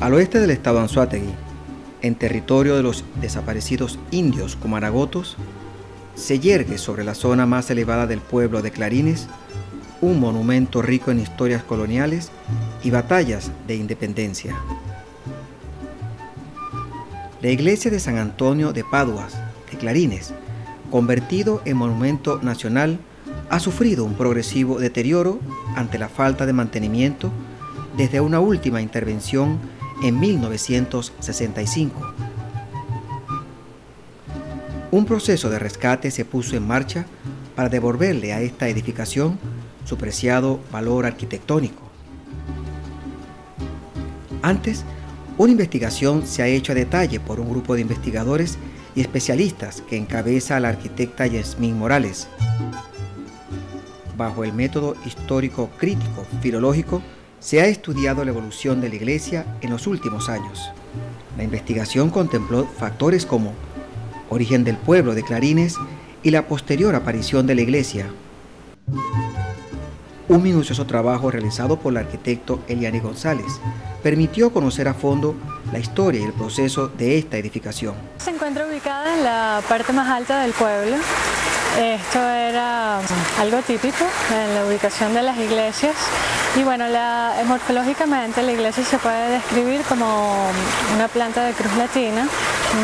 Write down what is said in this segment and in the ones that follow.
Al oeste del estado Anzoátegui, en territorio de los desaparecidos indios comaragotos, se yergue sobre la zona más elevada del pueblo de Clarines un monumento rico en historias coloniales y batallas de independencia. La iglesia de San Antonio de Paduas, de Clarines, convertido en monumento nacional, ha sufrido un progresivo deterioro ante la falta de mantenimiento desde una última intervención en 1965. Un proceso de rescate se puso en marcha para devolverle a esta edificación su preciado valor arquitectónico. Antes, una investigación se ha hecho a detalle por un grupo de investigadores y especialistas que encabeza la arquitecta Yasmín Morales. Bajo el método histórico crítico filológico, se ha estudiado la evolución de la iglesia en los últimos años. La investigación contempló factores como origen del pueblo de Clarines y la posterior aparición de la iglesia. Un minucioso trabajo realizado por el arquitecto Eliani González permitió conocer a fondo la historia y el proceso de esta edificación. Se encuentra ubicada en la parte más alta del pueblo. Esto era algo típico en la ubicación de las iglesias. Y bueno, morfológicamente la iglesia se puede describir como una planta de cruz latina,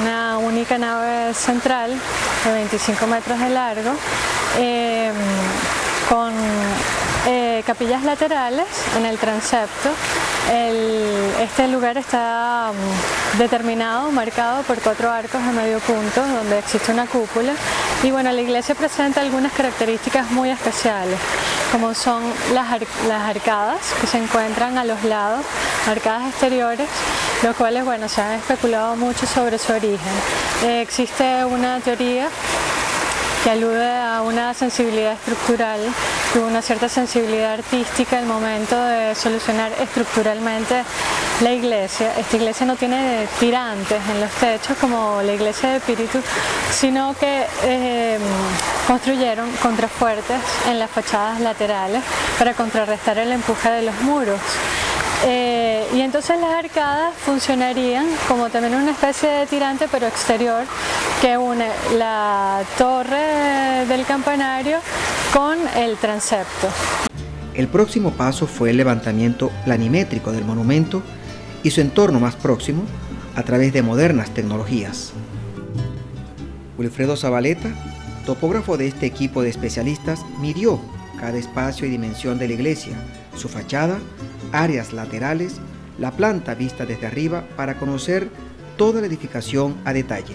una única nave central de 25 metros de largo, con capillas laterales en el transepto. Este lugar está determinado, marcado por 4 arcos de medio punto, donde existe una cúpula. Y bueno, la iglesia presenta algunas características muy especiales, como son las arcadas que se encuentran a los lados, arcadas exteriores, los cuales, bueno, se han especulado mucho sobre su origen. Existe una teoría que alude a una sensibilidad estructural, que hubo una cierta sensibilidad artística al momento de solucionar estructuralmente la iglesia. Esta iglesia no tiene tirantes en los techos como la iglesia de Píritu, sino que construyeron contrafuertes en las fachadas laterales para contrarrestar el empuje de los muros. Y entonces las arcadas funcionarían como también una especie de tirante, pero exterior, que une la torre del campanario con el transepto. El próximo paso fue el levantamiento planimétrico del monumento y su entorno más próximo a través de modernas tecnologías. Wilfredo Zabaleta, topógrafo de este equipo de especialistas, midió cada espacio y dimensión de la iglesia, su fachada, áreas laterales, la planta vista desde arriba para conocer toda la edificación a detalle.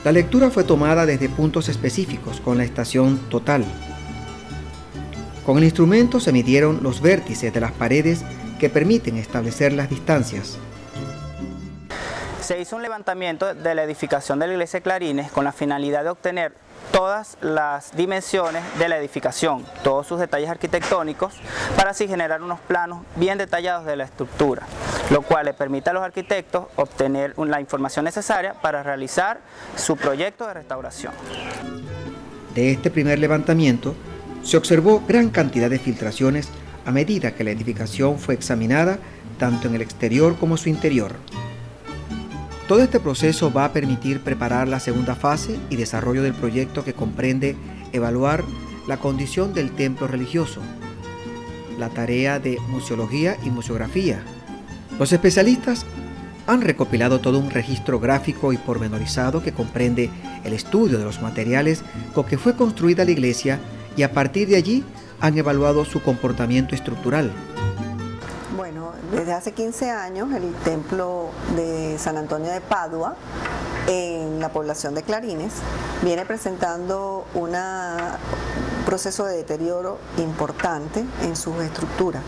La lectura fue tomada desde puntos específicos con la estación total. Con el instrumento se midieron los vértices de las paredes que permiten establecer las distancias. Se hizo un levantamiento de la edificación de la iglesia de Clarines con la finalidad de obtener todas las dimensiones de la edificación, todos sus detalles arquitectónicos, para así generar unos planos bien detallados de la estructura, lo cual le permite a los arquitectos obtener la información necesaria para realizar su proyecto de restauración. De este primer levantamiento se observó gran cantidad de filtraciones a medida que la edificación fue examinada tanto en el exterior como su interior. Todo este proceso va a permitir preparar la segunda fase y desarrollo del proyecto, que comprende evaluar la condición del templo religioso, la tarea de museología y museografía. Los especialistas han recopilado todo un registro gráfico y pormenorizado que comprende el estudio de los materiales con que fue construida la iglesia, y a partir de allí han evaluado su comportamiento estructural. Desde hace 15 años el templo de San Antonio de Padua, en la población de Clarines, viene presentando un proceso de deterioro importante en sus estructuras.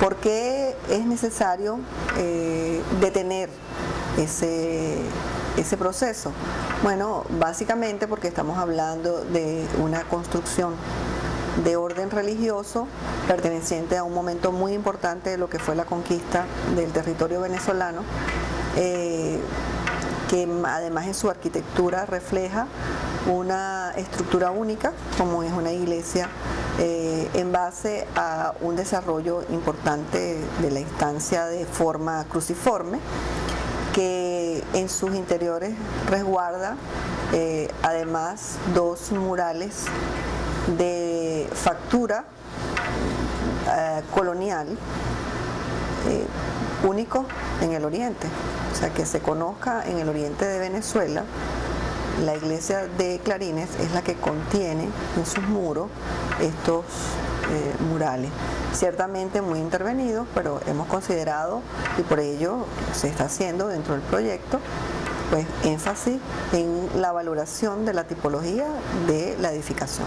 ¿Por qué es necesario detener ese proceso? Bueno, básicamente porque estamos hablando de una construcción de orden religioso perteneciente a un momento muy importante de lo que fue la conquista del territorio venezolano, que además en su arquitectura refleja una estructura única, como es una iglesia, en base a un desarrollo importante de la instancia de forma cruciforme, que en sus interiores resguarda además dos murales de factura colonial único en el oriente, o sea, que se conozca en el oriente de Venezuela. La iglesia de Clarines es la que contiene en sus muros estos murales, ciertamente muy intervenidos, pero hemos considerado, y por ello se está haciendo dentro del proyecto, pues énfasis en la valoración de la tipología de la edificación.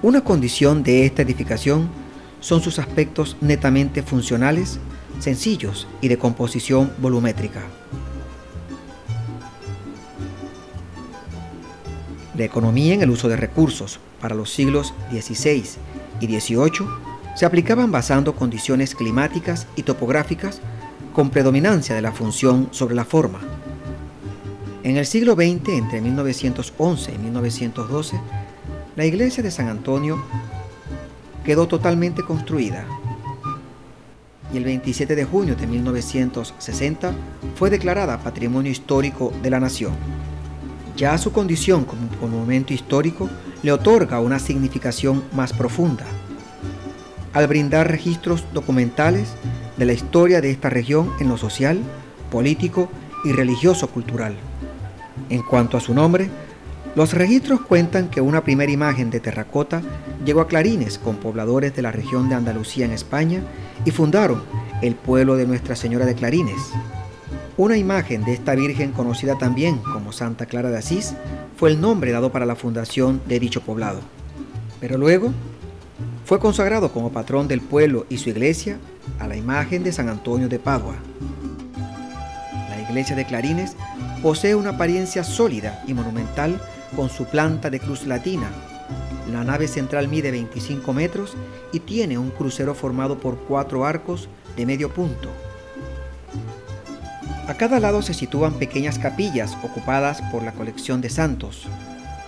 Una condición de esta edificación son sus aspectos netamente funcionales, sencillos y de composición volumétrica. La economía en el uso de recursos para los siglos XVI y XVIII se aplicaban basando condiciones climáticas y topográficas con predominancia de la función sobre la forma. En el siglo XX, entre 1911 y 1912, la iglesia de San Antonio quedó totalmente construida y el 27 de junio de 1960 fue declarada Patrimonio Histórico de la Nación. Ya su condición como monumento histórico le otorga una significación más profunda, al brindar registros documentales de la historia de esta región en lo social, político y religioso-cultural. En cuanto a su nombre, los registros cuentan que una primera imagen de terracota llegó a Clarines con pobladores de la región de Andalucía en España y fundaron el pueblo de Nuestra Señora de Clarines. Una imagen de esta Virgen, conocida también como Santa Clara de Asís, fue el nombre dado para la fundación de dicho poblado. Pero luego fue consagrado como patrón del pueblo y su iglesia a la imagen de San Antonio de Padua. La iglesia de Clarines posee una apariencia sólida y monumental con su planta de cruz latina. La nave central mide 25 metros y tiene un crucero formado por 4 arcos de medio punto. A cada lado se sitúan pequeñas capillas ocupadas por la colección de santos,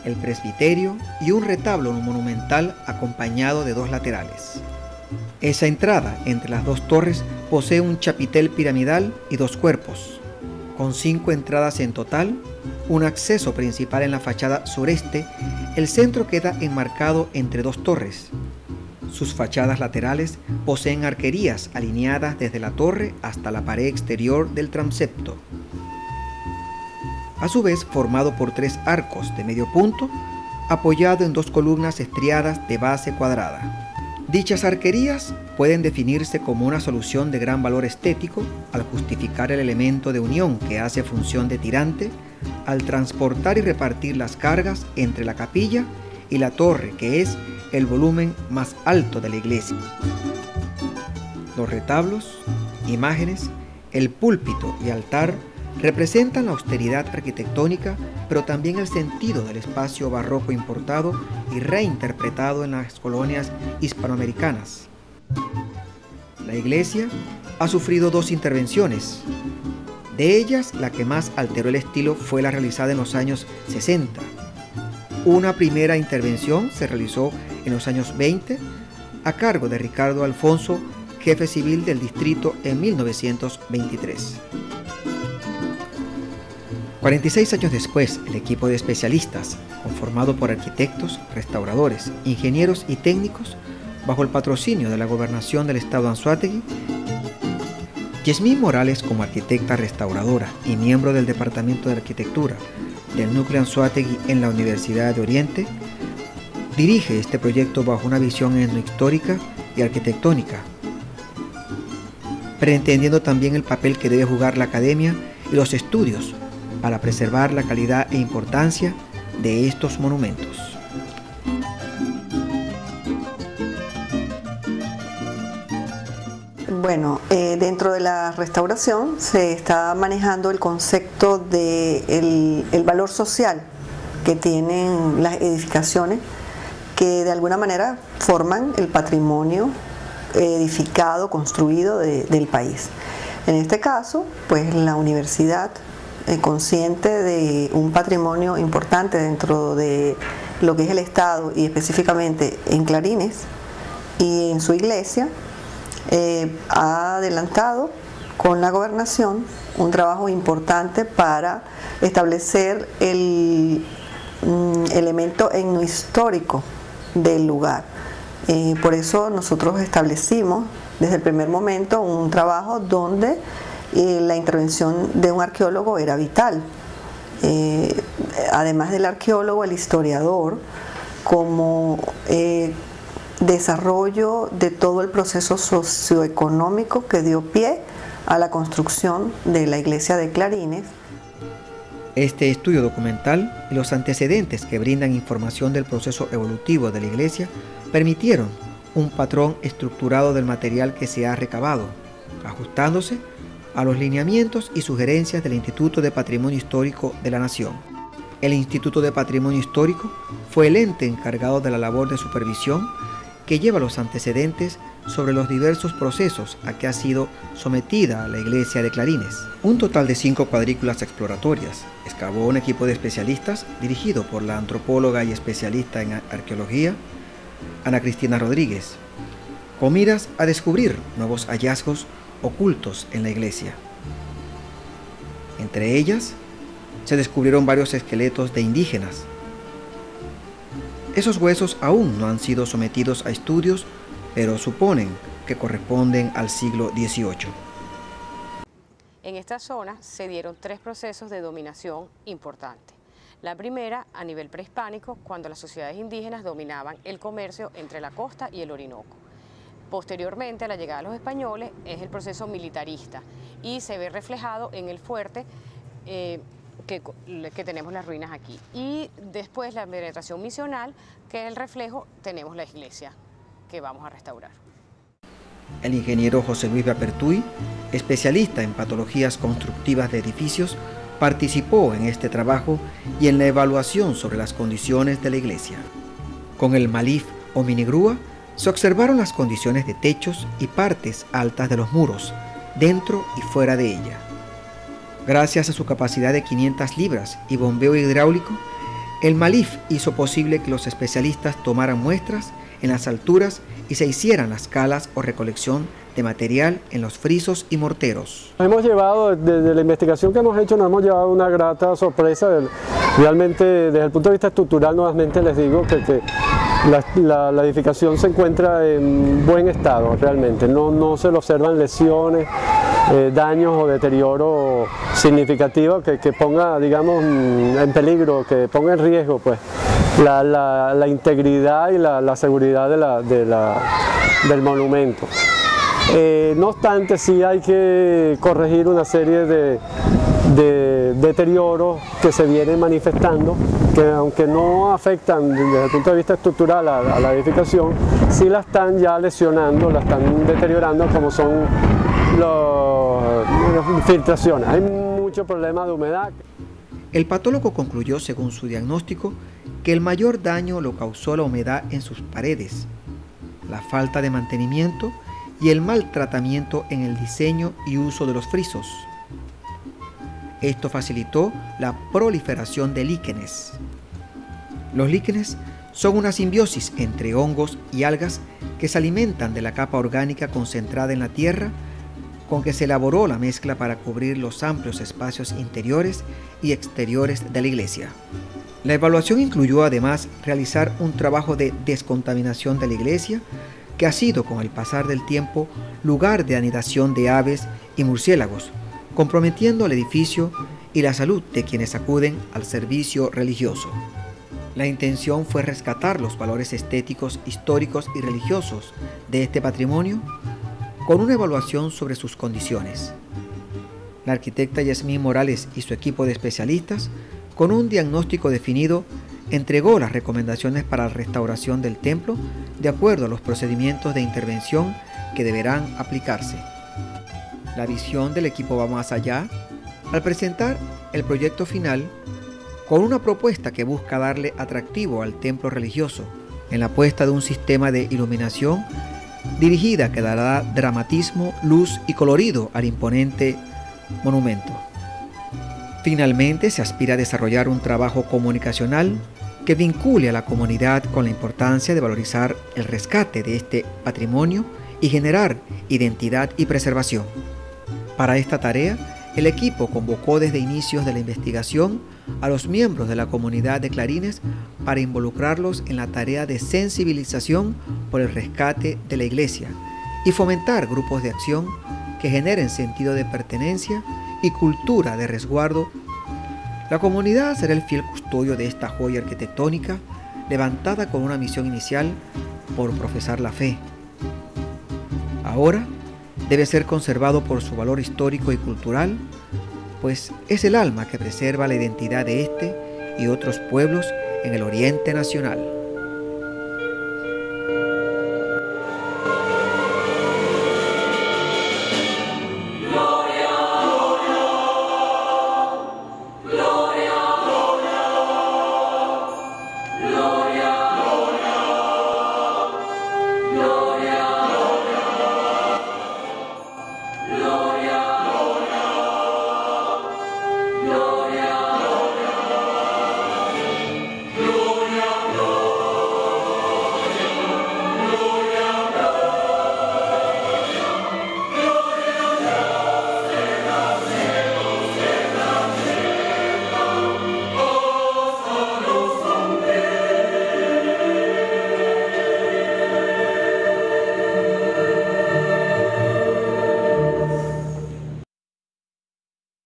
el presbiterio y un retablo monumental acompañado de 2 laterales. Esa entrada entre las 2 torres posee un chapitel piramidal y 2 cuerpos, con 5 entradas en total, un acceso principal en la fachada sureste. El centro queda enmarcado entre 2 torres. Sus fachadas laterales poseen arquerías alineadas desde la torre hasta la pared exterior del transepto, a su vez formado por 3 arcos de medio punto, apoyado en 2 columnas estriadas de base cuadrada. Dichas arquerías pueden definirse como una solución de gran valor estético al justificar el elemento de unión que hace función de tirante al transportar y repartir las cargas entre la capilla y la torre, que es el volumen más alto de la iglesia. Los retablos, imágenes, el púlpito y altar representan la austeridad arquitectónica, pero también el sentido del espacio barroco importado y reinterpretado en las colonias hispanoamericanas. La iglesia ha sufrido 2 intervenciones. De ellas, la que más alteró el estilo fue la realizada en los años 60. Una primera intervención se realizó en los años 20 a cargo de Ricardo Alfonso, jefe civil del distrito, en 1923. 46 años después, el equipo de especialistas, conformado por arquitectos, restauradores, ingenieros y técnicos, bajo el patrocinio de la Gobernación del Estado Anzoátegui, Yasmín Morales, como arquitecta restauradora y miembro del Departamento de Arquitectura del Núcleo Anzoátegui en la Universidad de Oriente, dirige este proyecto bajo una visión etnohistórica y arquitectónica, pretendiendo también el papel que debe jugar la academia y los estudios para preservar la calidad e importancia de estos monumentos. Bueno, dentro de la restauración se está manejando el concepto de el valor social que tienen las edificaciones, que de alguna manera forman el patrimonio edificado, construido del país. En este caso, pues la universidad, consciente de un patrimonio importante dentro de lo que es el Estado y específicamente en Clarines y en su iglesia, ha adelantado con la gobernación un trabajo importante para establecer el elemento etnohistórico del lugar. Por eso nosotros establecimos desde el primer momento un trabajo donde la intervención de un arqueólogo era vital. Además del arqueólogo, el historiador, como desarrollo de todo el proceso socioeconómico que dio pie a la construcción de la iglesia de Clarines. Este estudio documental y los antecedentes que brindan información del proceso evolutivo de la iglesia permitieron un patrón estructurado del material que se ha recabado, ajustándose a los lineamientos y sugerencias del Instituto de Patrimonio Histórico de la Nación. El Instituto de Patrimonio Histórico fue el ente encargado de la labor de supervisión que lleva los antecedentes sobre los diversos procesos a que ha sido sometida la iglesia de Clarines. Un total de 5 cuadrículas exploratorias excavó un equipo de especialistas dirigido por la antropóloga y especialista en arqueología, Ana Cristina Rodríguez, con miras a descubrir nuevos hallazgos ocultos en la iglesia. Entre ellas, se descubrieron varios esqueletos de indígenas. Esos huesos aún no han sido sometidos a estudios, pero suponen que corresponden al siglo XVIII. En esta zona se dieron 3 procesos de dominación importantes. La primera, a nivel prehispánico, cuando las sociedades indígenas dominaban el comercio entre la costa y el Orinoco. Posteriormente, a la llegada de los españoles, es el proceso militarista y se ve reflejado en el fuerte que tenemos las ruinas aquí. Y después la penetración misional, que es el reflejo, tenemos la iglesia que vamos a restaurar. El ingeniero José Luis Bapertuy, especialista en patologías constructivas de edificios, participó en este trabajo y en la evaluación sobre las condiciones de la iglesia. Con el malif o minigrúa se observaron las condiciones de techos y partes altas de los muros, dentro y fuera de ella. Gracias a su capacidad de 500 libras y bombeo hidráulico, el malif hizo posible que los especialistas tomaran muestras en las alturas y se hicieran las calas o recolección de material en los frisos y morteros. Hemos llevado, desde la investigación que hemos hecho, nos hemos llevado una grata sorpresa. Realmente, desde el punto de vista estructural, nuevamente les digo que la edificación se encuentra en buen estado, realmente. No se le observan lesiones, daños o deterioro significativo que ponga, digamos, en peligro, que ponga en riesgo, pues, la integridad y la seguridad del monumento. No obstante, sí hay que corregir una serie de deterioros que se vienen manifestando, que aunque no afectan desde el punto de vista estructural a la edificación, sí la están ya lesionando, la están deteriorando, como son las filtraciones. Hay mucho problema de humedad. El patólogo concluyó, según su diagnóstico, que el mayor daño lo causó la humedad en sus paredes, la falta de mantenimiento y el mal tratamiento en el diseño y uso de los frisos. Esto facilitó la proliferación de líquenes. Los líquenes son una simbiosis entre hongos y algas que se alimentan de la capa orgánica concentrada en la tierra con que se elaboró la mezcla para cubrir los amplios espacios interiores y exteriores de la iglesia. La evaluación incluyó además realizar un trabajo de descontaminación de la iglesia, que ha sido con el pasar del tiempo lugar de anidación de aves y murciélagos, comprometiendo el edificio y la salud de quienes acuden al servicio religioso. La intención fue rescatar los valores estéticos, históricos y religiosos de este patrimonio con una evaluación sobre sus condiciones. La arquitecta Yasmín Morales y su equipo de especialistas, con un diagnóstico definido, entregó las recomendaciones para la restauración del templo de acuerdo a los procedimientos de intervención que deberán aplicarse. La visión del equipo va más allá al presentar el proyecto final con una propuesta que busca darle atractivo al templo religioso en la puesta de un sistema de iluminación dirigida que dará dramatismo, luz y colorido al imponente monumento. Finalmente, se aspira a desarrollar un trabajo comunicacional que vincule a la comunidad con la importancia de valorizar el rescate de este patrimonio y generar identidad y preservación. Para esta tarea, el equipo convocó desde inicios de la investigación a los miembros de la comunidad de Clarines para involucrarlos en la tarea de sensibilización por el rescate de la iglesia y fomentar grupos de acción que generen sentido de pertenencia y cultura de resguardo. La comunidad será el fiel custodio de esta joya arquitectónica, levantada con una misión inicial por profesar la fe. Ahora debe ser conservado por su valor histórico y cultural, pues es el alma que preserva la identidad de este y otros pueblos en el Oriente Nacional.